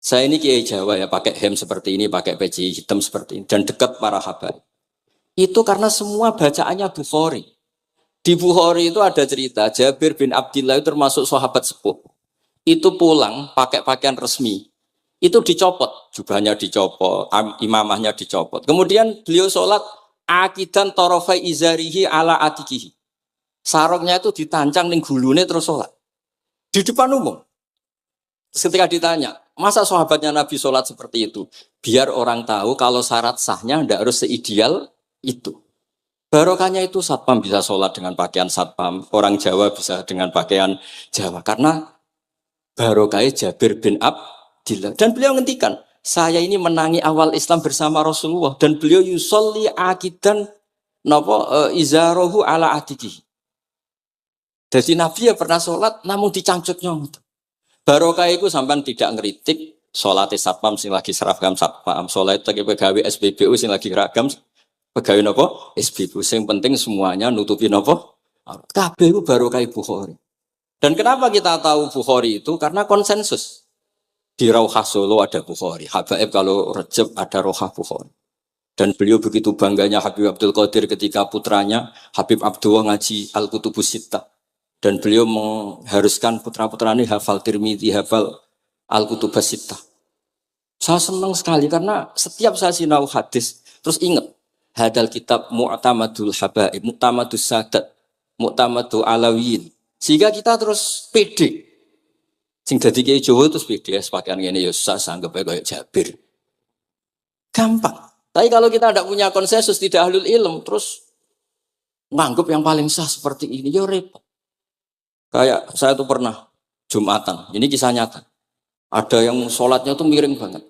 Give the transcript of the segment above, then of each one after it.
Saya ini kiai Jawa ya, pakai hem seperti ini, pakai peci hitam seperti ini, dan dekat para habaib. Itu karena semua bacaannya Bukhari. Di Bukhari itu ada cerita, Jabir bin Abdillah itu termasuk sahabat sepuh. Itu pulang pakai pakaian resmi. Itu dicopot, jubahnya dicopot, imamahnya dicopot. Kemudian beliau sholat, akidan torofai izarihi ala atikihi. Sarungnya itu ditancang ning gulune terus sholat. Di depan umum. Ketika ditanya, masa sahabatnya Nabi sholat seperti itu? Biar orang tahu kalau syarat sahnya tidak harus seideal itu. Barokahnya itu satpam bisa sholat dengan pakaian satpam. Orang Jawa bisa dengan pakaian Jawa. Karena barokahnya Jabir bin Abdillah. Dan beliau ngendikan, saya ini menangi awal Islam bersama Rasulullah. Dan beliau yusolli akidan izarohu ala adikihi. Jadi Nabi ya pernah sholat namun dicangcutnya. Barokah itu sampai tidak ngeritik sholat satpam sing lagi seragam satpam, sholat lagi pegawai SPBU sing lagi seragam pegawai nopo SPBU, sing penting semuanya nutupi nopo. Kabeh itu barokah Bukhari. Dan kenapa kita tahu Bukhari itu? Karena konsensus. Di Rauhah Solo ada Bukhari, Habaib kalau Rejab ada Rauhah Bukhari. Dan beliau begitu bangganya Habib Abdul Qadir ketika putranya Habib Abdullah ngaji Al-Kutubus Sittah. Dan beliau mengharuskan putra-putranya hafal Tirmidzi, hafal Al-Kutubus Sittah. Saya senang sekali karena setiap saya sinau hadis, terus ingat, hadal kitab mu'tamadul habaib, mu'tamadus sadat, mu'tamadul alawiyin. Sehingga kita terus pede. Sing dadi kiai Jawa terus pede, pakaian ngene ya susah, anggap aja kayak Jabir. Gampang. Tapi kalau kita tidak punya konsensus, tidak ahlul ilm, terus nganggap yang paling sah seperti ini, ya repot. Kayak saya tuh pernah Jumatan, ini kisah nyata. Ada yang sholatnya tuh miring banget.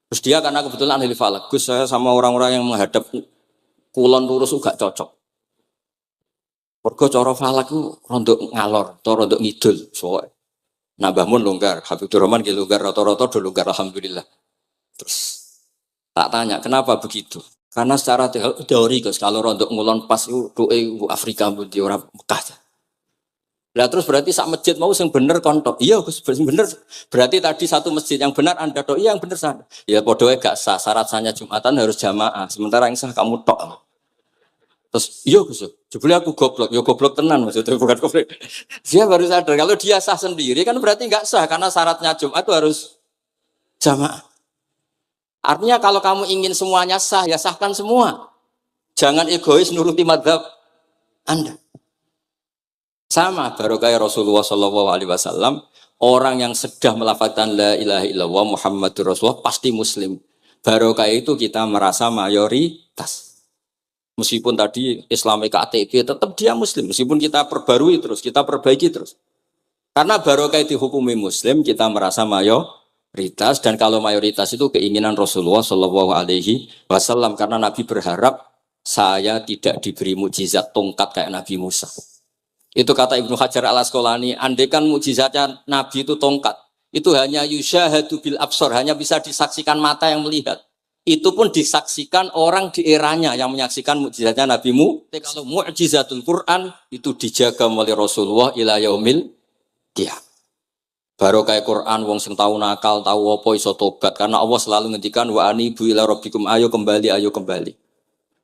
Terus dia karena kebetulan ahli falak, Gus saya sama orang-orang yang menghadap kulon lurus gak cocok. Mergo cara falak itu rondok ngalor, atau rondok ngidul. Soalnya nambah mun longgar, Habib Rahman ki longgar, rata-rata do longgar alhamdulillah. Terus tak tanya kenapa begitu? Karena secara teori Gus, kalau rondok ngulon pas itu doa Afrika di orang Mekah. Lah terus berarti sak masjid mau sing bener kontok. Iya Gus, bener. Berarti tadi satu masjid yang benar Anda tok, iya yang bener sana. Ya podoe gak sah, syarat sahnya Jumatan harus jamaah. Sementara yang sah kamu tok. Terus iya Gus, jebule aku goblok. Ya goblok tenan maksudnya bukan goblok. Dia baru sadar kalau dia sah sendiri kan berarti enggak sah karena syaratnya Jumat itu harus jamaah. Artinya kalau kamu ingin semuanya sah, ya sahkan semua. Jangan egois nuruti mazhab Anda. Sama barokah Rasulullah SAW, orang yang sedang melafazkan la ilaha illallah Muhammadur Rasulullah pasti muslim. Barokah itu kita merasa mayoritas. Meskipun tadi Islami KTP tetap dia muslim. Meskipun kita perbarui terus, kita perbaiki terus. Karena barokah dihukumi muslim, kita merasa mayoritas. Dan kalau mayoritas itu keinginan Rasulullah SAW. Karena Nabi berharap saya tidak diberi mukjizat tongkat kayak Nabi Musa. Itu kata Ibnu Hajar al-Asqalani, andaikan mukjizatnya Nabi itu tongkat, itu hanya yusyahadu bil absor, hanya bisa disaksikan mata yang melihat. Itu pun disaksikan orang di eranya yang menyaksikan mukjizatnya Nabi Musa. Kalau mukjizatul Quran itu dijaga oleh Rasulullah ila yaumil qiyamah. Barokah Quran wong sing tau nakal, tau apa iso tobat karena Allah selalu ngendikan wa anibu ila rabbikum, ayo kembali, ayo kembali.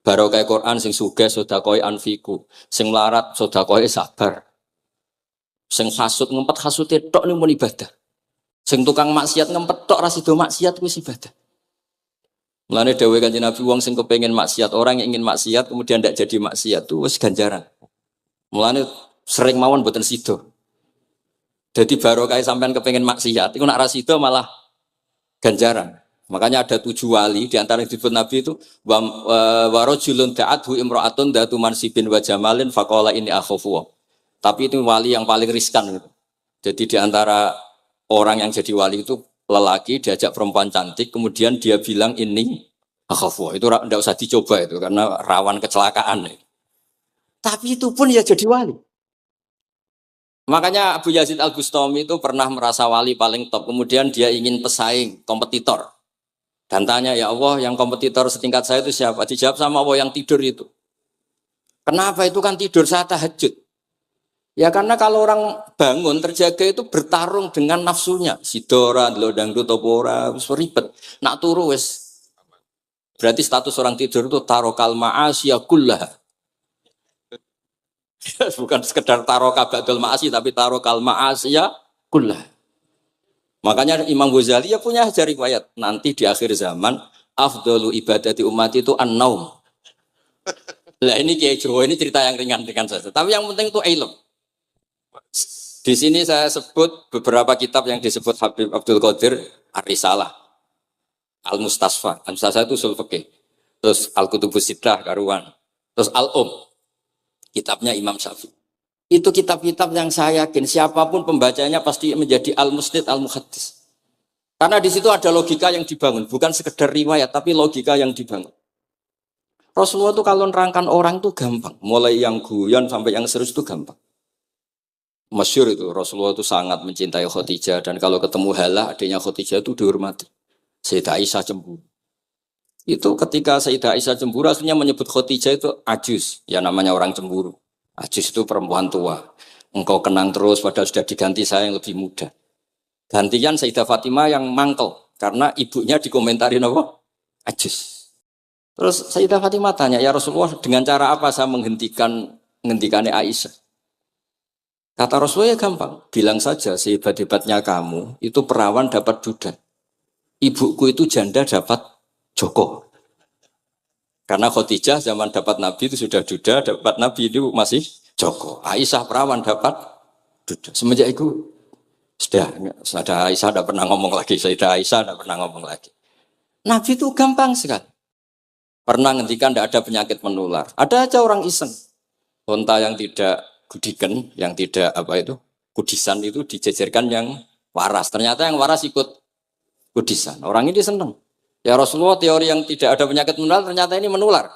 Barokah Quran sing sugih sedekah anfiku, sing melarat sedekah sabar. Sing hasud ngempet hasude tok ning mun ibadah. Sing tukang maksiat ngempet tok ra sido maksiat wis ibadah. Mulane dawuh Kanjeng Nabi wong sing kepengin maksiat, orang yang ingin maksiat kemudian ndak jadi maksiat itu wis ganjaran. Mulane sering mawon mboten sido. Jadi barokah sampean kepengin maksiat, iku nak ra sido malah ganjaran. Makanya ada 7 wali di antara yang disebut Nabi itu warajulun da'athu imra'atun datu mansibin wa jamalin faqala inni akhafu. Tapi itu wali yang paling riskan gitu. Jadi di antara orang yang jadi wali itu lelaki diajak perempuan cantik kemudian dia bilang ini akhafu. Itu enggak usah dicoba itu karena rawan kecelakaan. Tapi itu pun ya jadi wali. Makanya Abu Yazid Al-Bustami itu pernah merasa wali paling top. Kemudian dia ingin pesaing, kompetitor. Dan tanya, ya Allah yang kompetitor setingkat saya itu siapa? Dijawab sama Allah yang tidur itu. Kenapa itu kan tidur saat tahajud? Ya karena kalau orang bangun terjaga itu bertarung dengan nafsunya. Sidora, lo dangdut opora, ribet. Nak turu wes. Berarti status orang tidur itu tarokal ma'asya kullah. Bukan sekedar taroka ba'dul ma'asi tapi tarokal ma'asya kullah. Makanya Imam Ghazali ya punya ajar riwayat. Nanti di akhir zaman afdalu ibadati umat itu an-naum. Lah ini Kiai Jawa ini cerita yang ringan-ringan saja. Tapi yang penting itu ilmu. Di sini saya sebut beberapa kitab yang disebut Habib Abdul Qadir Ar-Risalah, Al-Mustasfa. Al-Mustasfa itu usul fikih. Terus Al-Kutubus Sittah karuan. Terus kitabnya Imam Syafi'i. Itu kitab-kitab yang saya yakin siapapun pembacanya pasti menjadi al-musnid al-muhaddis. Karena di situ ada logika yang dibangun, bukan sekedar riwayat tapi logika yang dibangun. Rasulullah itu kalau nerangkan orang itu gampang, mulai yang guyon sampai yang serius itu gampang. Masyhur itu Rasulullah itu sangat mencintai Khadijah dan kalau ketemu Halah adiknya Khadijah itu dihormati. Sayyidah Aisyah cemburu. Itu ketika Sayyidah Aisyah cemburu aslinya menyebut Khadijah itu ajus, ya namanya orang cemburu. Ajus itu perempuan tua. Engkau kenang terus padahal sudah diganti saya yang lebih muda. Gantian Sayyidah Fatimah yang mangkel karena ibunya dikomentarin apa? Ajus. Terus Sayyidah Fatimah tanya, ya Rasulullah dengan cara apa saya menghentikannya Aisyah? Kata Rasulullah ya gampang, bilang saja sehebat-hebatnya kamu itu perawan dapat duda. Ibuku itu janda dapat joko. Karena Khadijah zaman dapat Nabi itu sudah duda, dapat Nabi itu masih joko. Aisyah perawan dapat duda. Semenjak itu sudah Aisyah tidak pernah ngomong lagi, Sayyidah Aisyah tidak pernah ngomong lagi. Nabi itu gampang sekali. Pernah ngendikan tidak ada penyakit menular. Ada aja orang iseng. Unta yang tidak gudikan, yang tidak kudisan itu dijejerkan yang waras. Ternyata yang waras ikut kudisan. Orang ini senang. Ya Rasulullah teori yang tidak ada penyakit menular ternyata ini menular.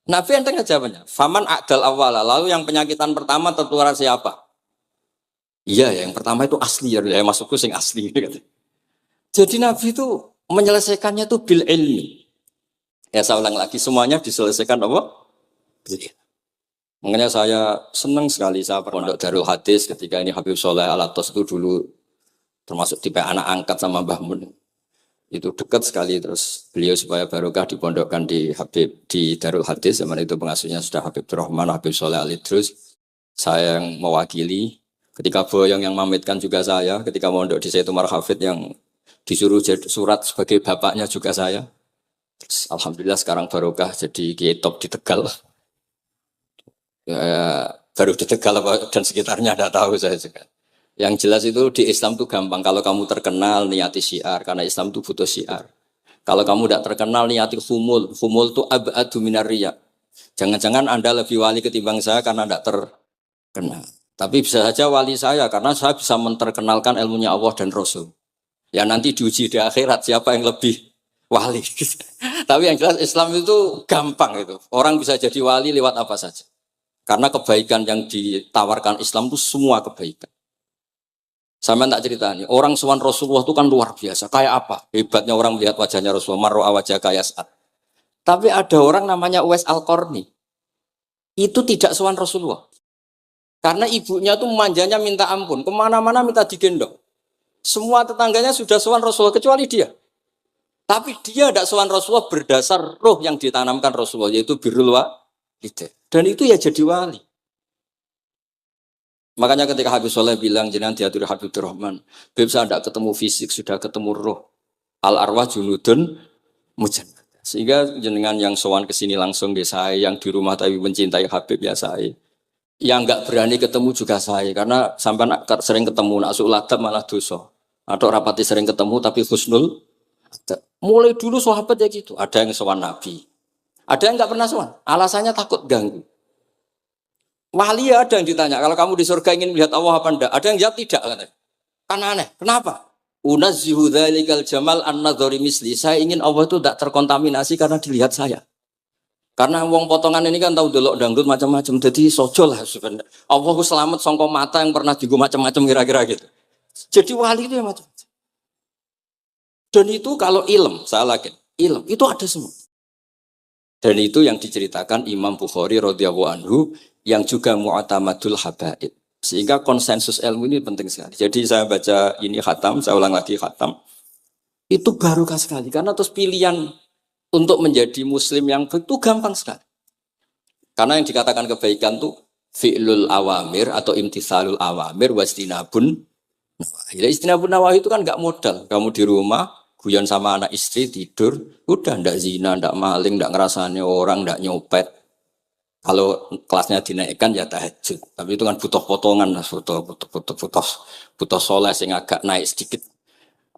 Nabi enteng jawabannya. Faman a'dal awwala. Lalu yang penyakitan pertama tertular siapa? Iya, yang pertama itu asli ya. Masukku sing asli. Jadi Nabi itu menyelesaikannya itu bil ilmi. Ya saya ulang lagi semuanya diselesaikan apa? Makanya saya senang sekali saya pondok Darul Hadis ketika ini Habib Soleh Al-Atos itu dulu termasuk tipe anak angkat sama Mbah Mun. Itu dekat sekali terus beliau supaya barokah dipondokkan di Habib di Darul Hadis zaman itu pengasuhnya sudah Habib Rahman, Habib Soleh Al-Idrus. Saya yang mewakili ketika Boyong yang mamitkan juga saya, ketika mondok di Sayyid Umar Hafid yang disuruh surat sebagai bapaknya juga saya. Terus, alhamdulillah sekarang barokah jadi kiai top di Tegal. Ya, baru di Tegal dan sekitarnya tidak tahu saya juga. Yang jelas itu di Islam itu gampang. Kalau kamu terkenal niati syiar karena Islam itu butuh syiar. Kalau kamu tidak terkenal niati humul. Humul itu abadu minar riya. Jangan-jangan Anda lebih wali ketimbang saya karena tidak terkenal. Tapi bisa saja wali saya karena saya bisa menterkenalkan ilmunya Allah dan Rasul. Ya nanti diuji di akhirat siapa yang lebih wali. Tapi yang jelas Islam itu gampang itu. Orang bisa jadi wali lewat apa saja. Karena kebaikan yang ditawarkan Islam itu semua kebaikan. Sama tak cerita nih, orang sowan Rasulullah itu kan luar biasa. Kayak apa? Hebatnya orang melihat wajahnya Rasulullah, marro'a wajah kayak saat. Tapi ada orang namanya Uwais Al-Qarni. Itu tidak sowan Rasulullah. Karena ibunya tuh manjanya minta ampun. Kemana-mana minta digendong. Semua tetangganya sudah sowan Rasulullah, kecuali dia. Tapi dia tidak sowan Rasulullah berdasar roh yang ditanamkan Rasulullah, yaitu birrul walidain. Dan itu ya jadi wali. Makanya ketika Habib Soleh bilang jenengan diatur Habib Rahman, Beb saya tidak ketemu fisik, sudah ketemu roh. Al arwah junudun mujannah. Sehingga jenengan yang sowan ke sini langsung di saya, yang di rumah tapi mencintai Habib ya saya. Yang enggak berani ketemu juga saya, karena sampai sering ketemu nak suladab malah dosa. Atau rapati sering ketemu tapi husnul. Mulai dulu sahabat ya gitu. Ada yang sowan Nabi, ada yang enggak pernah sowan. Alasannya takut ganggu. Wali ada yang ditanya, kalau kamu di surga ingin melihat Allah apa enggak? Ada yang jawab tidak. Kan aneh. Kenapa? Unazzihu dzalikal jamal an-nadhari misli. Saya ingin Allah itu tidak terkontaminasi karena dilihat saya. Karena wong potongan ini kan tahu delok dangdut macam-macam. Jadi sojo lah sebenarnya. Allah selamat songko mata yang pernah digo macam-macam kira-kira gitu. Jadi wali itu yang macam-macam. Dan itu kalau ilm, saya yakin, ilm itu ada semua. Dan itu yang diceritakan Imam Bukhari radhiyallahu anhu yang juga mu'tamadul habaib. Sehingga konsensus ilmu ini penting sekali. Jadi saya baca ini khatam, saya ulang lagi khatam. Itu barokah sekali karena terus pilihan untuk menjadi muslim yang itu gampang sekali. Karena yang dikatakan kebaikan tuh fi'lul awamir atau imtithalul awamir wastinabun nawahi. Istinabun nawahi itu kan nggak modal. Kamu di rumah guyon sama anak istri tidur, udah ndak zina, ndak maling, ndak ngerasani orang, ndak nyopet. Kalau kelasnya dinaikkan ya tahajud. Tapi itu kan butuh potongan, butuh soleh yang agak naik sedikit.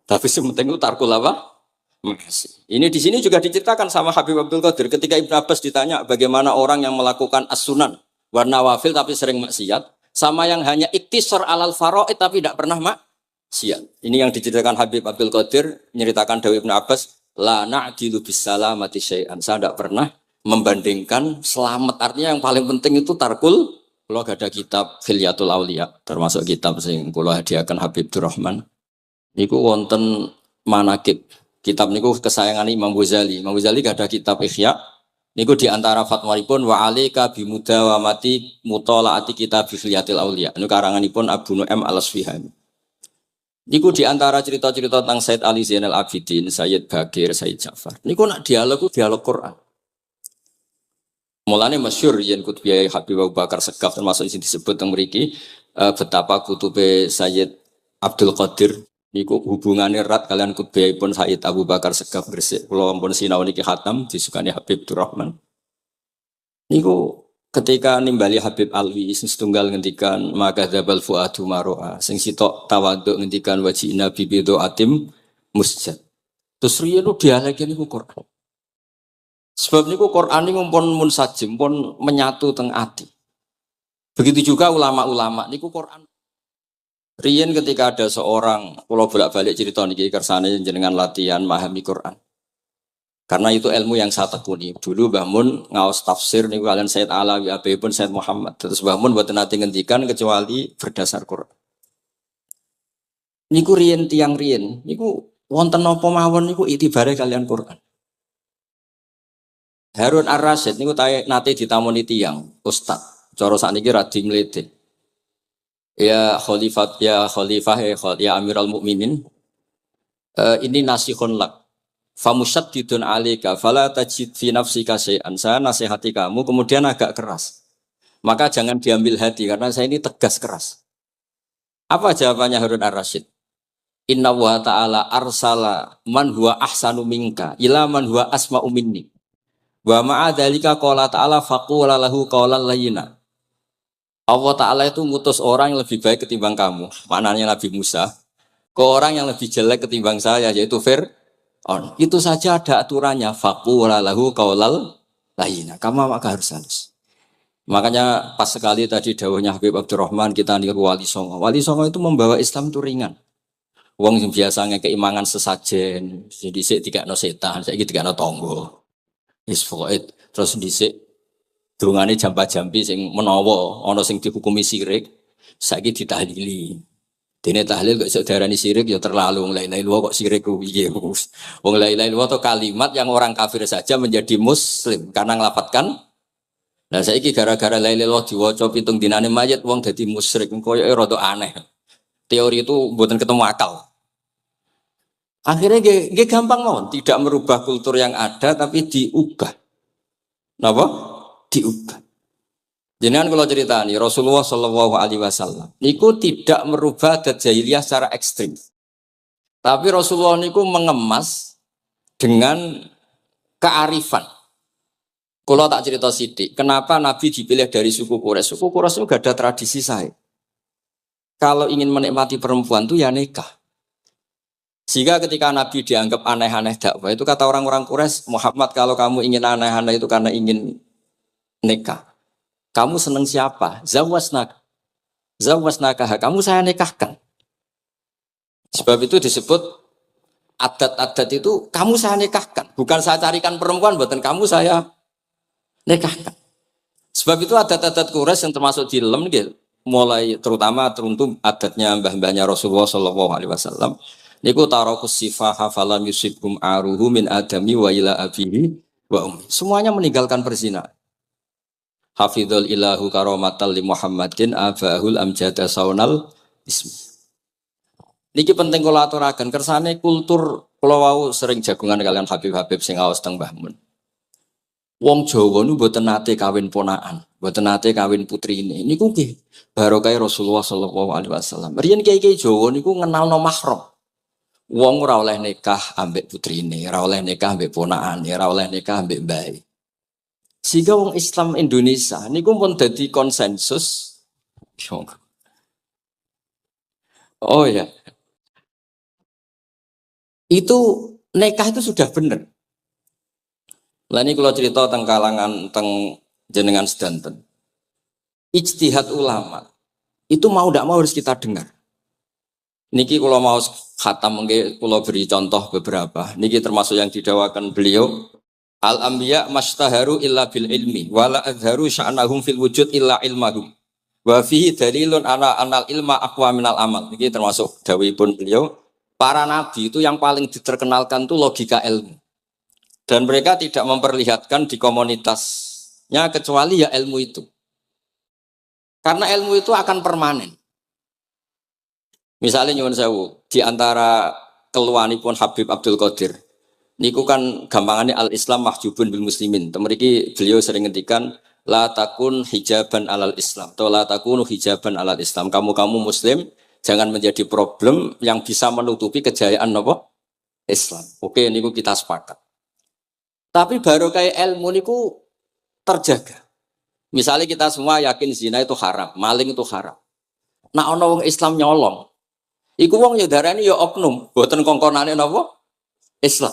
Tapi sementing itu tarkul apa? Makasih. Ini di sini juga diceritakan sama Habib Abdul Qadir ketika Ibn Abbas ditanya bagaimana orang yang melakukan as-sunan warna wafil tapi sering maksiat sama yang hanya iktisar alal faraid tapi tidak pernah maksiat. Ini yang diceritakan Habib Abdul Qadir menyeritakan dari Ibn Abbas la na'dilu bisalamati syai'an. Saya tidak pernah membandingkan selamat, artinya yang paling penting itu tarkul. Kalau ada kitab Khilyatul Auliya termasuk kitab sing kula hadiahkan Habib Durrahman niku wonten manakib. Kitab niku kesayangan Imam Ghazali. Imam Ghazali gak ada kitab Ihya. Niku di antara fatwanipun wa alika bimudawamati mutalaati kitab Khilyatul Auliya. Niku karanganipun Abu Nu'aim Al-Asfihani. Niku di antara cerita-cerita tentang Said Ali Zainal Abidin, Sayyid Bagir, Sayyid Ja'far. Niku nak dialog Quran. Mulane masyhur yen kutbiyai Habib Abu Bakar Segaf termasuk sing disebut teng mriki betapa kutube Sayyid Abdul Qadir niku hubungannya erat kalian kutbiyai pun Sayyid Abu Bakar Segaf Gresik. Kula pun sinau niki khatam disukani Habib Durrahman. Niku ketika nimbali Habib Alwi sing setunggal ngendikan maka dzabal fuadu maroa sing sitok tawaduk ngendikan wajina bibido atim musjad. Terus riyen dialeki niku Quran. Sebab niku Quran niku pun munsajim pun menyatu teng ati. Begitu juga ulama-ulama niku Quran. Riyen ketika ada seorang kula bolak-balik cerita niki kersane jenengan latihan memahami Quran. Karena itu ilmu yang saya tekuni. Dulu Mbah Mun ngaos tafsir niku kalian Said Alawi Abi pun Said Muhammad. Terus Mbah Mun mboten nate ngendikan kecuali berdasar Quran. Niku riyen tiang riyen niku wonten napa mawon niku itibare kalian Quran. Harun Ar-Rasyid niku nate ditamoni tiyang ustaz. Cara sakniki radi mlete. Ya Khalifah ya Amirul Mukminin. Ini nasihun lak. Famusyaddidun 'alaika fala tajid fi nafsika syai'an. Saya nasihati kamu kemudian agak keras. Maka jangan diambil hati karena saya ini tegas keras. Apa jawabannya Harun Ar-Rasyid? Inna wa ta'ala arsala man huwa ahsanu minka ila man huwa asma'u minni. Wa ma'adzalika qala ta'ala faqula lahu qawlan layyina. Allah Ta'ala itu ngutus orang yang lebih baik ketimbang kamu. Maknanya Nabi Musa. Ke orang yang lebih jelek ketimbang saya yaitu Fir'aun. Itu saja ada aturannya. Faqula lahu qawlan layyina. Kamu maka harus halus. Makanya pas sekali tadi dawuhnya Habib Abdurrahman kita niru Wali Songo. Wali Songo itu membawa Islam itu ringan. Wong sing biasa ngekeimangan sesajen. Jadi sik dikakno setan, saiki dikakno tangga. Terus dhisik dungane jampa-jampi sing menawa ana sing dihukumi sirik saiki ditahlili. Dene tahlil kok iso diarani sirik ya terlalu la ilaha illallah kok sirik ku piye. Wong la ilaha illallah itu kalimat yang orang kafir saja menjadi muslim karena ngelafadzkan. Nah saiki gara-gara la ilaha illallah diwaca pitung dinane mayit wong dadi musyrik koyoke rada aneh. Teori itu mboten ketemu akal. Akhirnya dia gampang mohon, tidak merubah kultur yang ada tapi diubah. Napa? Diubah. Jenengan kalau cerita nih Rasulullah Shallallahu Alaihi Wasallam, niku tidak merubah adat jahiliyah secara ekstrim. Tapi Rasulullah niku mengemas dengan kearifan. Kalau tak cerita sidik, kenapa Nabi dipilih dari suku Quraisy? Suku Quraisy itu gak ada tradisi saya. Kalau ingin menikmati perempuan tuh ya nikah. Sehingga ketika Nabi dianggap aneh-aneh dakwah itu kata orang-orang Quraisy, Muhammad kalau kamu ingin aneh-aneh itu karena ingin nikah. Kamu seneng siapa? Zawasnaka. Kamu saya nikahkan. Sebab itu disebut adat-adat itu kamu saya nikahkan. Bukan saya carikan perempuan, bukan kamu saya nikahkan. Sebab itu adat-adat Quraisy yang termasuk di lem mulai terutama teruntuk adatnya mbah-mbahnya Rasulullah Shallallahu Alaihi Wasallam. Niku tarokus sifaha falam yusibhum aruhu min adami wa ila abihi wa ummi. Semuanya meninggalkan perzinahan. hafidhul ilahu karomatal li Muhammadin abahul amjada saunal ismi. Niki penting kula aturaken kersane kultur kula wau sering jagungan kalian Habib-habib sing aos teng Mbah Mun. Wong Jawa nu mboten nate kawin ponakan, mboten nate kawin putrine. Niku nggih barokah Rasulullah sallallahu alaihi wasallam. Riyen kiai-kiai Jawa niku ngenalno mahram. Wong ora oleh nikah ambek putrine, ora oleh nikah ambek ponakane, ora oleh nikah ambek mbae. Sehingga wong Islam Indonesia niku pun dadi konsensus. Oh ya, itu nikah itu sudah benar. Lah ini kalau cerita tentang kalangan tentang jenengan sedanten. Ijtihad ulama itu mau tidak mau harus kita dengar. Niki kalau mau khatam nggih kula beri contoh beberapa. Niki termasuk yang didawakan beliau. Al anbiya mastaharu illa bil ilmi wala azharu sya'nahum fil wujud illa ilmahum. Wa fihi dalilun ana anal ilma aqwa minal amal. Niki termasuk dawuhipun beliau. Para nabi itu yang paling diterkenalkan itu logika ilmu. Dan mereka tidak memperlihatkan di komunitasnya kecuali ya ilmu itu. Karena ilmu itu akan permanen. Misalnya nyuwun sewu, di antara keluhanipun Habib Abdul Qadir, niku kan gampangannya al-Islam mahjubun bil muslimin. Temeriki beliau sering ngendikan la takun hijaban alal Islam atau la takunu hijaban alal Islam. Kamu muslim jangan menjadi problem yang bisa menutupi kejayaan apa? Islam. Oke, niku kita sepakat. Tapi baru kayak ilmu niku terjaga. Misalnya kita semua yakin zina itu haram, maling itu haram. Nah ana wong Islam nyolong, iku wong ya darani ya oknum, boten kongkonane napa? Islam.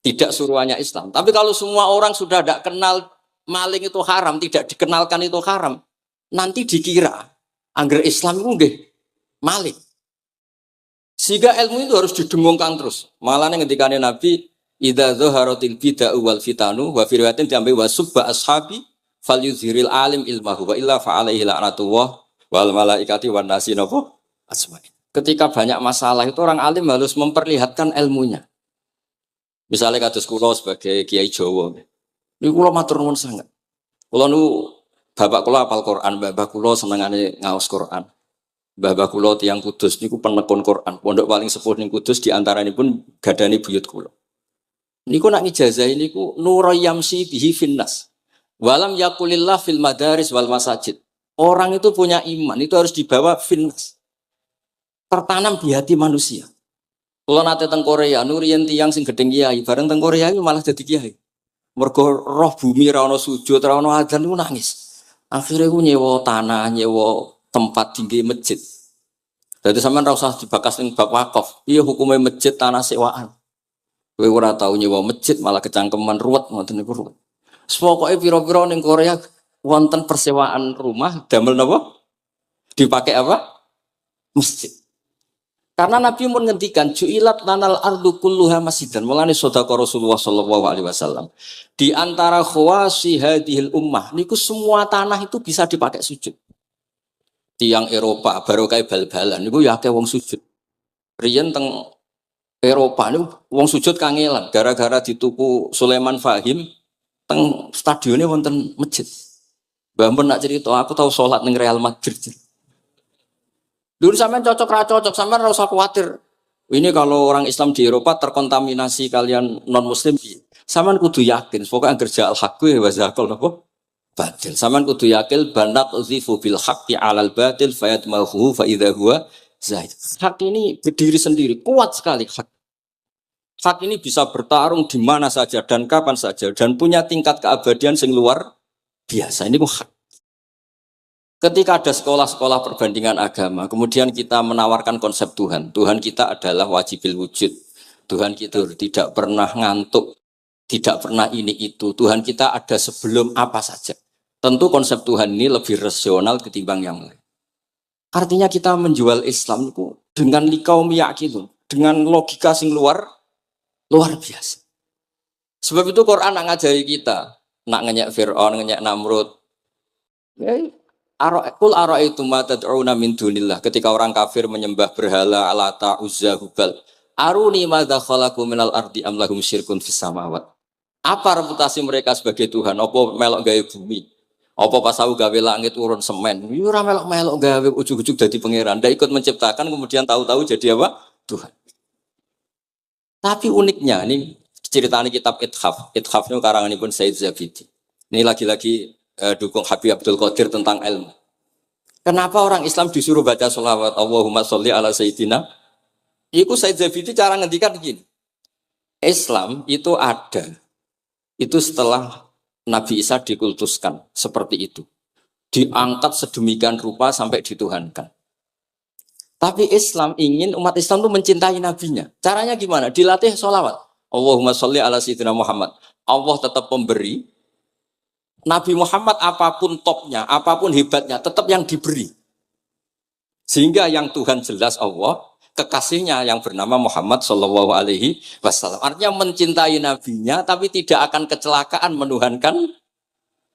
Tidak suruhannya Islam. Tapi kalau semua orang sudah tidak kenal maling itu haram, tidak dikenalkan itu haram, nanti dikira angger Islam itu nggih maling. Sehingga ilmu itu harus didengungkan terus. Malah ngendikane Nabi, idza dhaharatil bid'ah wal fitanu wa fi riwayatin diambil wasubba ashabi falyuzhiril alim ilmahu wa illa fa alaihi la'natullah wal malaikati wan nasi napa asma'in. Ketika banyak masalah itu orang alim harus memperlihatkan ilmunya. Misalnya kados kula sebagai kiai Jawa. Niku kula matur nuwun sanget. Kula nu bapak kula hafal Quran, bapak kula senengane ngaos Quran. Bapak kula tiyang Kudus niku penekun Quran. Pondok paling sepuh ning Kudus di antaranipun gadani buyut kula. Niku nak ngijazahi niku nurayamsi bihi finnas. Walam yakulillah fil madaris wal masajid. Orang itu punya iman, itu harus dibawa finnas. Tertanam di hati manusia. Kalau nate teng Korea, nurian tiang sing gedeng kiai, bareng teng Korea itu malah jadi kiai. Mergo roh bumi ra ono sujud, ra ono adzan niku nangis. Akhirnya aku nyewa tanah, nyewa tempat tinggi masjid. Jadi sampean ra usah dibakas ning bab wakaf. Iya hukumnya masjid tanah sewaan. Kowe ora tau nyewa masjid malah kecangkeman ruwet ngoten niku ruwet. Pokoke pira-pira ning Korea wonten persewaan rumah damel napa? Dipakai apa? Masjid. Karena Nabi pun ngendikan ju'ilat lanal ardu kulluha masjidan. Mulane sedekah Rasulullah sallallahu alaihi wasallam. Di antara khawasi hadhil ummah niku semua tanah itu bisa dipakai sujud. Tiang Eropa baru kayak bal-balan niku ya akeh wong sujud. Riyen teng Eropa niku wong sujud kangelan gara-gara dituku Sulaiman Fahim teng stadionnya wonten masjid. Mbah mun nak cerita aku tahu sholat ning Real Madrid. Dulu sampean cocok ra cocok, sampean ora usah khawatir. Ini kalau orang Islam di Eropa terkontaminasi kalian non muslim, sampean kudu yakin pokoknya kerja al-haqqi wa zakal napa? Batil. Sampean kudu yakin banat uzifu bil haqqi 'alal batil fayatmahu fa idza huwa zaid. Hak ini berdiri sendiri, kuat sekali hak. Hak ini bisa bertarung di mana saja dan kapan saja dan punya tingkat keabadian sing luar biasa. Ini hak. Ketika ada sekolah-sekolah perbandingan agama, kemudian kita menawarkan konsep Tuhan. Tuhan kita adalah wajibil wujud. Tuhan kita tidak pernah ngantuk, tidak pernah ini itu. Tuhan kita ada sebelum apa saja. Tentu konsep Tuhan ini lebih rasional ketimbang yang lain. Artinya kita menjual Islam itu dengan likaum yakin, dengan logika sing luar biasa. Sebab itu Quran nak ngajari kita, nak ngenyek Fir'aun, ngenyek Namrud. Qul ara'aytum ma tad'una min dunillah. Ketika orang kafir menyembah berhala Alata, Uzza, Hubal. Aruni madza khalaqu minal ardi am lahum syirkun fis samawat. Apa reputasi mereka sebagai Tuhan? Apa melok gawe bumi? Apa pas aku gawe langit urun semen, yo ora melok-melok gawe ujug-ujug dadi pangeran. Ndak ikut menciptakan kemudian tahu-tahu jadi apa? Tuhan. Tapi uniknya ini ceritanya kitab Ithaf. Ithaf itu karanganipun Said Zabidi. Ini lagi-lagi dukung Habib Abdul Qadir tentang ilmu. Kenapa orang Islam disuruh baca sholawat Allahumma sholli ala Sayyidina? Iku Said Zabidi cara ngendikan begini. Islam itu ada. Itu setelah Nabi Isa dikultuskan seperti itu. Diangkat sedemikian rupa sampai dituhankan. Tapi Islam ingin umat Islam itu mencintai nabinya. Caranya gimana? Dilatih sholawat. Allahumma sholli ala Sayyidina Muhammad. Allah tetap pemberi. Nabi Muhammad apapun topnya, apapun hebatnya, tetap yang diberi. Sehingga yang Tuhan jelas Allah, kekasihnya yang bernama Muhammad Shallallahu Alaihi Wasallam. Artinya mencintai nabinya, tapi tidak akan kecelakaan menuhankan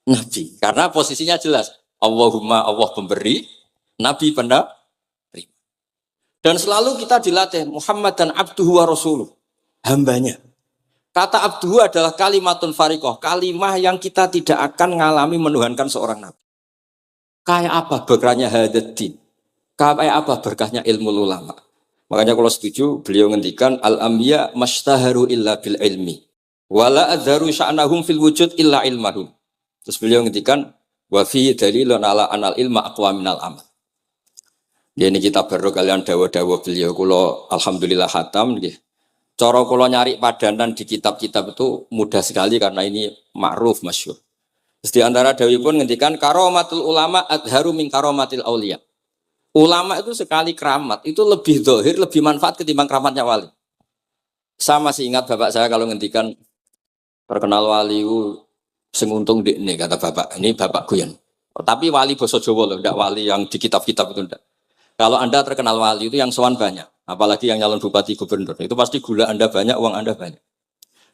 nabi. Karena posisinya jelas. Allahumma Allah pemberi, nabi penerima. Dan selalu kita dilatih Muhammad dan abduhu wa rasuluh, hambanya. Kata abduhu adalah kalimatun fariqoh, kalimah yang kita tidak akan mengalami menuhankan seorang nabi. Kayak apa berkahnya hadatin? Kayak apa berkahnya ilmu ulama? Makanya kalau setuju, beliau ngendikan al-anbiya mashtaharu illa bil ilmi, wala adharu sya'nahum fil wujud illa ilmahum. Terus beliau ngendikan wa fi dalilun ala anal ilma aqwa minal amal. Ini kita baru kalian dawa-dawa beliau kula alhamdulillah khatam nggih. Cara kula nyari padanan di kitab-kitab itu mudah sekali karena ini ma'ruf masyhur. Terus di antara dawuhipun ngendikan karomatul ulama adharu min karomatil auliya. Ulama itu sekali keramat itu lebih zahir, lebih manfaat ketimbang keramatnya wali. Saya masih ingat bapak saya kalau ngendikan terkenal wali sing untung ndekne kata bapak. Ini bapak Guyon. Tapi wali basa Jawa loh, ndak wali yang di kitab-kitab itu ndak. Kalau Anda terkenal wali itu yang sowan banyak, apalagi yang nyalon bupati gubernur, itu pasti gula Anda banyak, uang Anda banyak.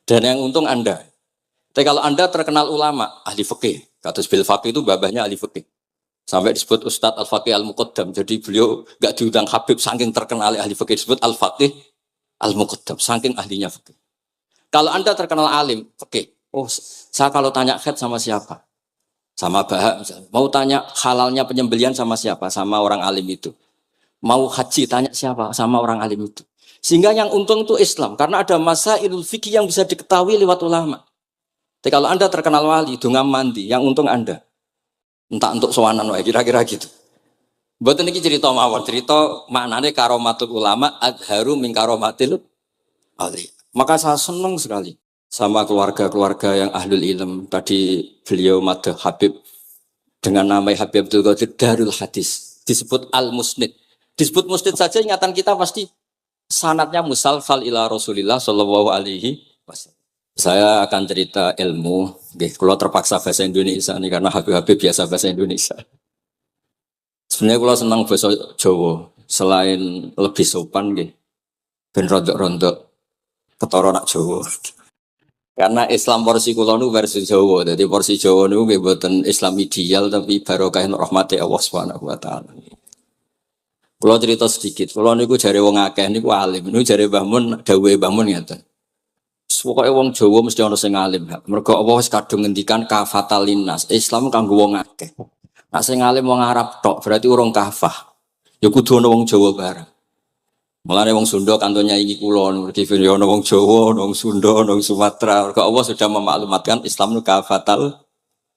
Dan yang untung Anda. Tapi kalau Anda terkenal ulama, ahli fikih, kata bil faqih itu babahnya ahli fikih. Sampai disebut Ustadz Al-Faqih Al-Muqaddam. Jadi beliau enggak diundang Habib saking terkenal ahli fikih, disebut Al-Faqih Al-Muqaddam, saking ahlinya fikih. Kalau Anda terkenal alim fikih, oh saya kalau tanya khed sama siapa? Sama Bahak misalnya. Mau tanya halalnya penyembelian sama siapa? Sama orang alim itu. Mau haji tanya siapa? Sama orang alim itu. Sehingga yang untung itu Islam. Karena ada masailul fikih yang bisa diketahui lewat ulama. Jadi kalau Anda terkenal wali, dungam mandi, yang untung Anda. Entah untuk sowanan, kira-kira gitu. Buat ini cerita mawar. Cerita maknanya karomatul ulama adharu min karomatil ali. Maka saya senang sekali sama keluarga-keluarga yang ahlul ilm. Tadi beliau madah Habib dengan nama Habib Abdul Qadir Darul Hadis. Disebut Al-Musnid. Disebut musnid saja ingatan kita pasti sanadnya musalsal ila Rasulillah Shallallahu Alaihi Wasallam. Saya akan cerita ilmu. Kalau terpaksa bahasa Indonesia nih karena Habib biasa bahasa Indonesia. Sebenarnya kalau senang bahasa Jawa selain lebih sopan, ben rontok-rontok ketara nak Jawa. Karena Islam porsi kula nu versi Jawa. Jadi porsi Jawa nu nggih mboten Islam ideal tapi barokah rahmati Allah Subhanahu wa taala. Kalau cerita sedikit, kalau niku jare wong akeh niku alim, niku jare Mbah Mun dawuhe Mbah Mun ngeten. Pokoke wong Jawa mesti ana sing alim. Mergo apa wis kadung ngendikan kafatalinas. Islam kanggo wong akeh. Nek sing alim wong Arab tok berarti urung kafah. Ya kudu ana wong Jawa bareng. Mulane wong Sunda kantonnya iki kula mergi ana wong Jawa, ana wong Sunda, ana wong Sumatera. Mergo Allah sudah memaklumatkan Islam niku kafatal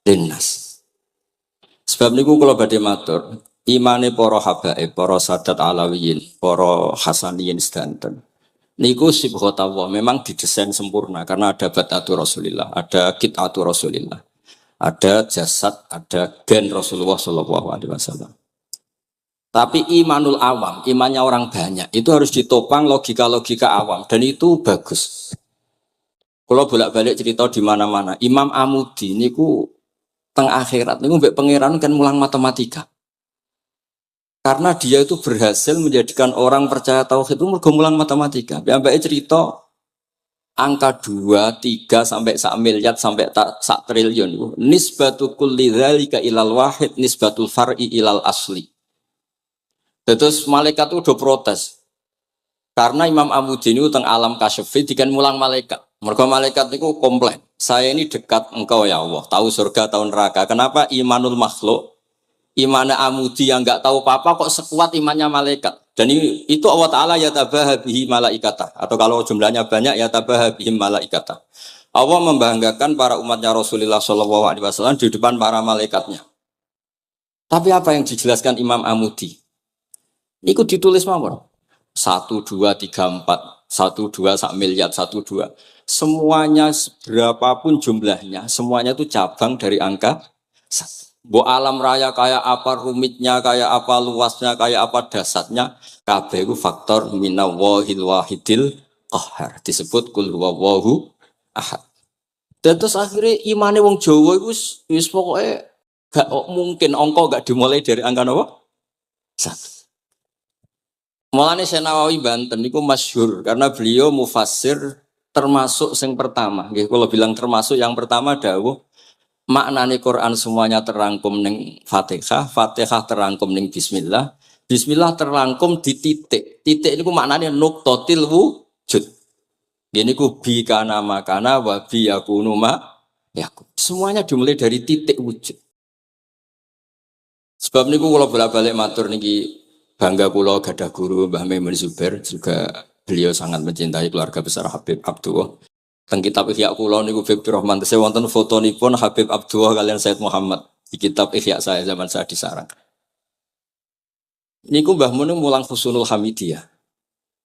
linnas. Sebab niku kula badhe matur imane para habaib, para sadat alawiyin, para hasaniyin sedanten. Niku sibghatullah memang didesain sempurna karena ada batatu Rasulillah, ada kitatu Rasulillah, ada jasad, ada gen Rasulullah Shallallahu Alaihi Wasallam. Tapi imanul awam, imannya orang banyak itu harus ditopang logika-logika awam dan itu bagus. Kalau bolak-balik cerita di mana-mana, Imam Amudi niku teng akhirat niku mbek pangeran kan mulang matematika. Karena dia itu berhasil menjadikan orang percaya tauhid itu mergo mulang matematika. Mbake cerita angka 2, 3 sampai 1 miliar sampai 1 triliun itu nisbatu kulli dzalika ilal wahid nisbatul far'i ilal asli. Terus malaikat itu udah protes. Karena Imam Amudi ini teng alam kasyefi dikan mulang malaikat. Mergo malaikat itu komplain. saya ini dekat engkau ya Allah, tahu surga, tahu neraka. Kenapa imanul makhluk, imannya amudi yang nggak tahu apa-apa kok sekuat imannya malaikat. Dan itu Allah Ta'ala ya tabahabihi malaikatah. Atau kalau jumlahnya banyak ya tabahabihi malaikatah. Allah membanggakan para umatnya Rasulullah SAW di depan para malaikatnya. Tapi apa yang dijelaskan Imam Amudi? Ini ditulis mawon. 1, 2, 3, 4. 1, 2, sak miliar, 1, 2. Semuanya berapapun jumlahnya, semuanya itu cabang dari angka 1. Bo alam raya kayak apa rumitnya, kayak apa luasnya, kayak apa dasarnya, kabeh itu faktor minallahil wahidil qahhar. Disebut kul huwallahu ahad. Dan terus akhirnya imane wong Jawa itu wis pokoknya gak mungkin angka gak dimulai dari angka apa? 1. Mulane Syekh Nawawi Banten niku masyhur karena beliau mufassir termasuk yang pertama. Nggih kula bilang termasuk yang pertama dawuh maknane Quran semuanya terangkum ning Fatihah, Fatihah terangkum ning bismillah, bismillah terangkum di titik. Titik niku maknane nuqtatil wujud. Gini ku bi kana makana wa bi yakunu ma yakun. Semuanya dimulai dari titik wujud. Sebab niku kula bolak-balik matur niki bangga kula gadah guru Mbah Maimun Zubair, juga beliau sangat mencintai keluarga besar Habib Abdullah. Teng kitab Ihya kula niku Habib Rahman tesih wonten fotonipun Habib Abdullah kalian Said Muhammad di kitab Ihya saya zaman saya di Sarang. Niku Mbah Mun mulang Husnul Hamidiyah.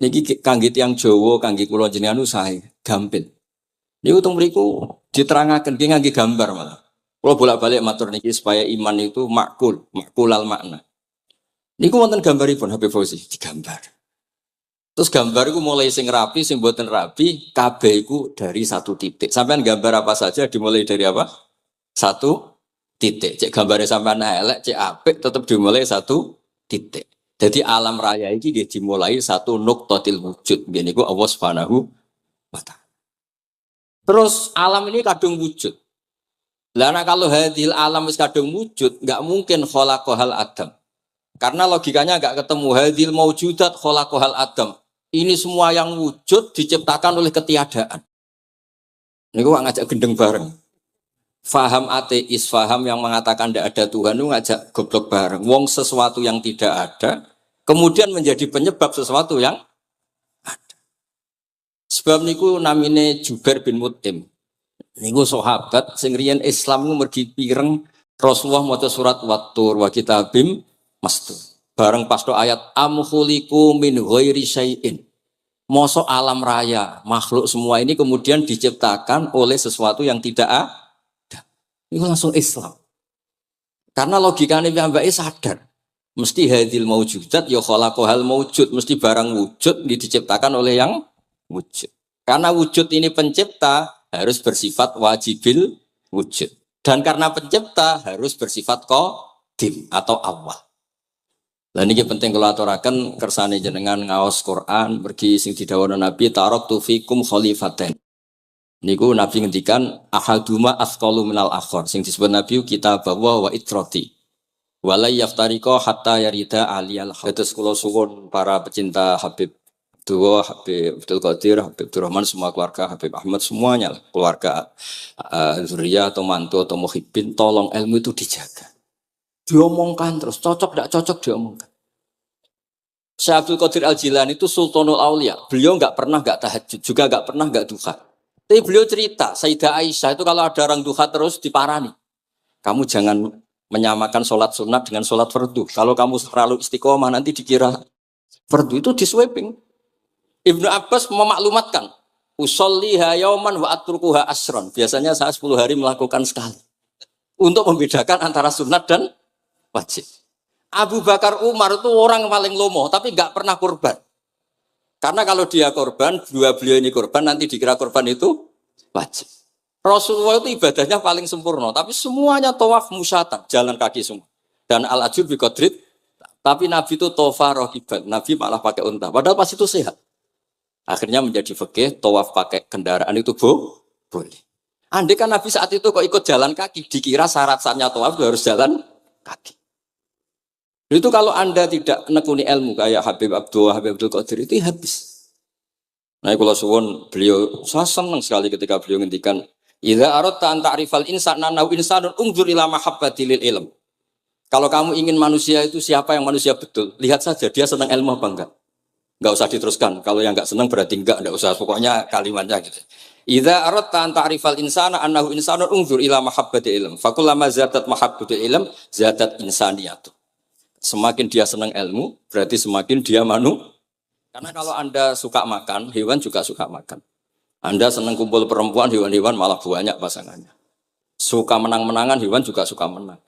Niki kangge tiyang Jawa, kangge kula jenengan sae gampil. Niku teng mriku diterangaken nggih ngangge gambar malah. Kula bolak-balik matur niki supaya iman itu makulal makna. Niku wonten gambaripun Habib Fauzi digambar. Terus gambar iku mulai sing rapi, sing mboten rapi, kabeh iku dari satu titik. Sampean gambar apa saja dimulai dari apa? Satu titik. Cek gambare sampean elek, cek apik tetep dimulai satu titik. Jadi alam raya iki dimulai satu nuqtatil wujud. Nggih niku Allah Subhanahu wa taala. Terus alam ini kadung wujud. Lah kalau hadil alam wis kadung wujud, enggak mungkin khalaqahal adam. Karena logikanya enggak ketemu hadil maujudat khalaqahal adam. Ini semua yang wujud diciptakan oleh ketiadaan. Niku ngajak gendeng bareng. Faham ateis, faham yang mengatakan tidak ada Tuhan itu ngajak goblok bareng. Wong sesuatu yang tidak ada kemudian menjadi penyebab sesuatu yang ada. Sebab niku namine Jubair bin Mut'im. Niku sahabat sing riyen Islam ku mergi pireng Rasulullah maca surat Wat-Tur wa kitabim mastur. Bareng pas do ayat am khuliqu min ghairi syai'in. Mosok alam raya, makhluk semua ini kemudian diciptakan oleh sesuatu yang tidak ada. Itu langsung Islam. Karena logikanya piyambake sadar. Mesti hadil maujudat ya khalaqahal maujud, mesti barang wujud diciptakan oleh yang wujud. Karena wujud ini pencipta harus bersifat wajibil wujud. Dan karena pencipta harus bersifat qadim atau awal. Lah niki penting kula aturaken kersane jenengan ngaos Quran mergi sing didhawuhna Nabi taraktu fikum khalifatain. Niku Nabi ngendikan ahaduma asqalu minal akhar. Sing disebut Nabi kitab wa itrati. Wala yaftariqa hatta yarida aliyal. Terus kula suwun para pecinta Habib Abdullah, Habib Abdul Qadir, Habib Abdurrahman, semua keluarga Habib Ahmad semuanya lah, keluarga zuriyah atau mantu atau muhibbin, tolong ilmu itu dijaga. Diomongkan terus, cocok tidak cocok diomongkan. Syekh Abdul Qadir Al-Jilani itu Sultanul Aulia. Beliau nggak pernah nggak tahajud, juga nggak pernah nggak duha. Tapi beliau cerita, Sayyidah Aisyah itu kalau ada orang duha terus diparani. Kamu jangan menyamakan sholat sunat dengan sholat fardu. Kalau kamu terlalu istiqomah nanti dikira fardu itu diswiping. Ibnu Abbas memaklumatkan, usolliha yauman wa atrukuha asron. Biasanya saya 10 hari melakukan sekali. Untuk membedakan antara sunat dan wajib. Abu Bakar Umar itu orang yang paling lomo, tapi nggak pernah kurban. Karena kalau dia korban, dua beliau ini korban, nanti dikira korban itu wajib. Rasulullah itu ibadahnya paling sempurna, tapi semuanya tawaf musyatan, jalan kaki semua. Dan al-ajur biqadrit, tapi Nabi itu tofa rohiban, Nabi malah pakai unta, padahal pas itu sehat. Akhirnya menjadi fikih, tawaf pakai kendaraan itu boleh. Andai kan Nabi saat itu kok ikut jalan kaki, dikira syarat-syaratnya tawaf itu harus jalan kaki. Itu kalau Anda tidak nekuni ilmu kayak Habib Abdullah, Habib Abdul Qadir itu habis. Nah, kalau suwun beliau, saya senang sekali ketika beliau ngendikan Idza aradta an ta'rifal insana nahu insanun unzur ila mahabbatil ilm. Kalau kamu ingin manusia itu siapa yang manusia betul, lihat saja dia senang ilmu apa enggak. Enggak usah diteruskan. Kalau yang enggak senang berarti enggak usah. Pokoknya kalimatnya gitu. Idza aradta an ta'rifal insana annahu insanun unzur ila mahabbatil ilm. Fakullama zatat mahabbatul ilm zatat insaniyatu. Semakin dia senang ilmu, berarti semakin dia Karena kalau Anda suka makan, hewan juga suka makan. Anda senang kumpul perempuan, hewan-hewan malah banyak pasangannya. Suka menang-menangan, hewan juga suka menang.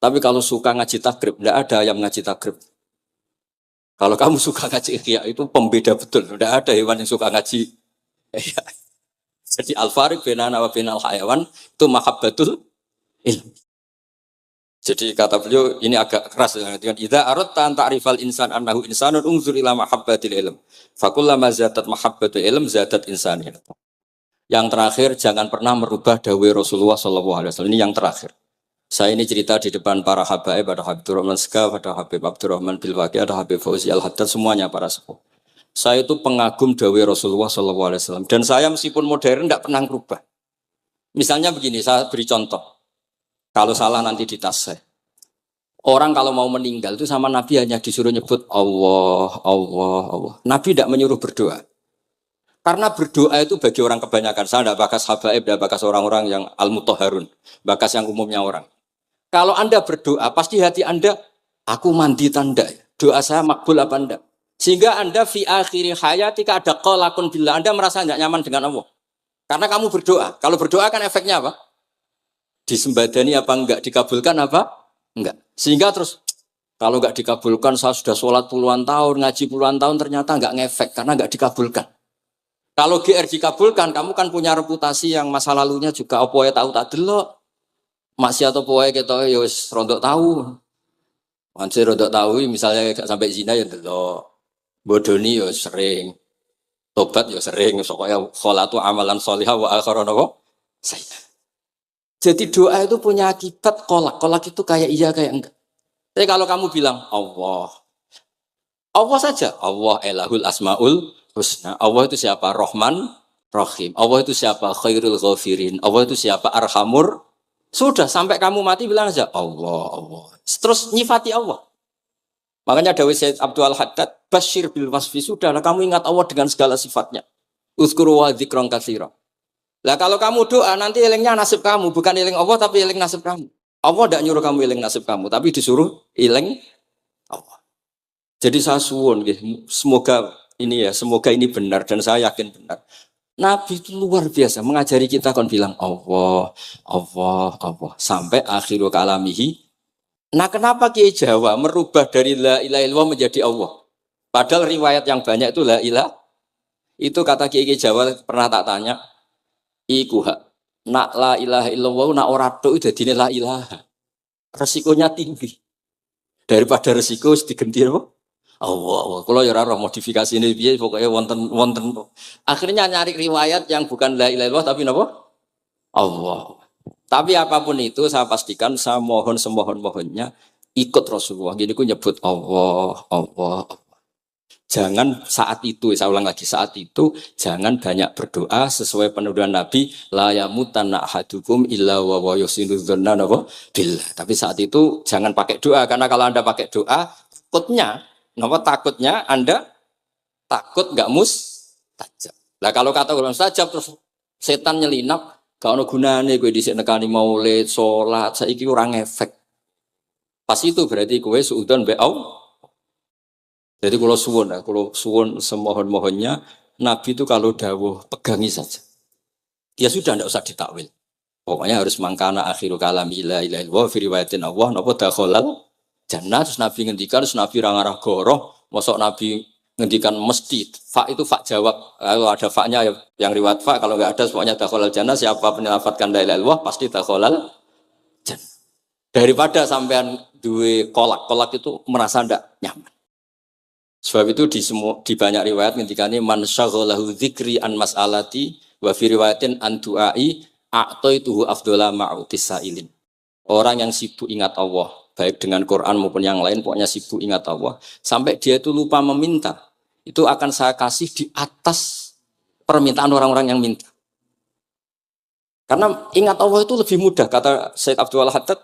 Tapi kalau suka ngaji takrib, tidak ada yang ngaji takrib. Kalau kamu suka ngaji ihya, itu pembeda betul. Tidak ada hewan yang suka ngaji ihya. Jadi al-fariq bainana wa bainal hayawan itu mahabbatul ilm. Jadi kata beliau ini agak keras dengan idza aradta an ta'rifal insan annahu insanun unzur ila mahabbatil ilm. Fakullama zatat mahabbatul ilm zatat insaniyah. Yang terakhir jangan pernah merubah dawai Rasulullah SAW. Ini yang terakhir. Saya ini cerita di depan para habaib, ada Habib Abdurrahman Sekaf, ada Habib Abdurrahman Bilwaki, ada Habib Fauzi Al-Haddad, semuanya para sepuh. Saya itu pengagum dawai Rasulullah SAW. Dan saya meskipun modern tidak pernah merubah. Misalnya begini, saya beri contoh. Kalau salah nanti ditas saya. Orang kalau mau meninggal itu sama Nabi hanya disuruh nyebut Allah, Allah, Allah. Nabi tidak menyuruh berdoa. Karena berdoa itu bagi orang kebanyakan. Saya tidak bakas habaib, tidak bakas orang-orang yang al-mutahharun. Bakas yang umumnya orang. Kalau Anda berdoa, pasti hati Anda, aku mandi tanda. Doa saya makbul apa enggak? Sehingga Anda fi akhiri hayatika ada qalakun billah. Anda merasa tidak nyaman dengan Allah. Karena kamu berdoa. Kalau berdoa kan efeknya apa? Disembadani apa enggak? Dikabulkan apa? Enggak. Sehingga terus, kalau enggak dikabulkan, saya sudah sholat puluhan tahun, ngaji puluhan tahun, ternyata enggak ngefek. Karena enggak dikabulkan. Kalau GR dikabulkan, kamu kan punya reputasi yang masa lalunya juga apa ya tahu tak delok. Masih atau poe kita ya wis rondok tahu. Masih rondok tahu misalnya gak sampai zina ya delok. Bodoni ya sering. Tobat ya sering, pokoknya kholatu amalan sholihah wa akharon apa? Saya. Jadi doa itu punya akibat kolak. Kolak itu kayak iya kayak enggak. Tapi kalau kamu bilang Allah. Allah saja. Allah elahul asmaul husna. Allah itu siapa? Rahman, Rahim. Allah itu siapa? Khairul ghafirin. Allah itu siapa? Arhamur. Sudah sampai kamu mati bilang aja Allah, Allah. Terus nyifati Allah. Makanya Dawei Sayyid Abdul Haddad, Bashir bil wasfi, sudahlah kamu ingat Allah dengan segala sifatnya. Uzkuru wa dzikran katsira. Lah kalau kamu doa nanti elingnya nasib kamu, bukan eling Allah tapi eling nasib kamu. Allah tidak nyuruh kamu eling nasib kamu, tapi disuruh eling Allah. Jadi saya suwun, semoga ini benar dan saya yakin benar. Nabi itu luar biasa mengajari kita kan bilang Allah, Allah, Allah sampai akhiru kalamihi. Nah kenapa Kiai Jawa merubah dari la ilaha illallah menjadi Allah? Padahal riwayat yang banyak itu la ilaha. Itu kata Kiai Jawa pernah tak tanya. Iku hak. Nak la ilaha illallah nak ora tok dadine la ilaha. Resikonya tinggi. Daripada resiko digenti apa? Allah. Kalau ya ora modifikasi ini piye pokoknya wonten. Akhirnya nyari riwayat yang bukan la ilaha illallah tapi napa? Allah. Tapi apapun itu saya pastikan saya mohon semohon-mohonnya ikut Rasulullah. Gini ku nyebut Allah, Allah, Allah. Jangan saat itu, saya ulang lagi, saat itu jangan banyak berdoa sesuai penuduhan Nabi la yamutanna ahadukum illa wa yusinu dzanna billah. Tapi saat itu jangan pakai doa karena kalau Anda pakai doa takutnya Anda takut enggak mustajab. Lah kalau kata orang mustajab terus setan nyelinap gak ono gunane kowe dhisik nekani maulid, salat, saiki ora ngefek. Pas itu berarti kowe suudzon mbek Allah. Jadi kalau suwun semohon-mohonnya Nabi itu kalau dawuh pegangi saja. Ya sudah tidak usah ditakwil. Pokoknya harus mangkana akhiru kalami la ilaha illallah fi riwayatin Allah napa dakhalal jannah. Terus Nabi ngendikan, terus Nabi ra ngarah goroh, mosok Nabi ngendikan mesti fa itu fa jawab. Kalau ada fa-nya yang riwayat fa, kalau enggak ada pokoknya dakhalal jannah, siapa penyelamatkan la ilaha illallah pasti dakhalal jannah. Daripada sampean duwe kolak itu merasa ndak nyaman. Sebab itu di banyak riwayat ngendikane man syaghalahu dzikri an mas'alati wa fi riwayatin an du'ai a'taituhu afdhala ma'utis sa'ilin. Orang yang sibuk ingat Allah, baik dengan Quran maupun yang lain, pokoknya sibuk ingat Allah, sampai dia itu lupa meminta, itu akan saya kasih di atas permintaan orang-orang yang minta. Karena ingat Allah itu lebih mudah, kata Syed Abdul Haddad.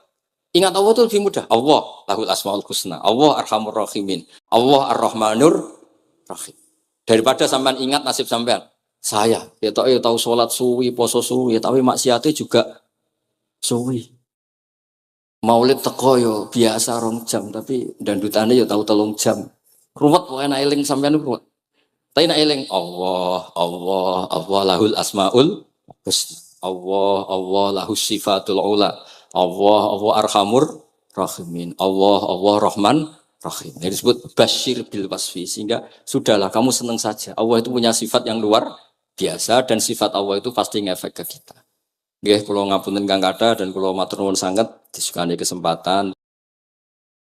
Ingat Allah itu lebih mudah. Allah lahul asmaul husna. Allah arhamur rahimin. Allah ar-rahmanur rahim. Daripada sampean ingat nasib sampean. Saya, ya tahu sholat suwi, poso suwi, tapi maksiatnya juga suwi. Maulid teko yo biasa 2 jam, tapi dandutannya yo tahu 3 jam. Ruwet pokoknya nak eling sampean ruwet. Tapi nak eling Allah lahul asmaul husna. Allah lahus sifatul ula. Allah arhamur rahimin. Allah rahman rahim. Ini disebut basyir bil wasfi, sehingga sudahlah kamu senang saja. Allah itu punya sifat yang luar biasa dan sifat Allah itu pasti ngefek ke kita. Nggih, kula ngapunten Kang Kada dan kula matur nuwun sanget disukani kesempatan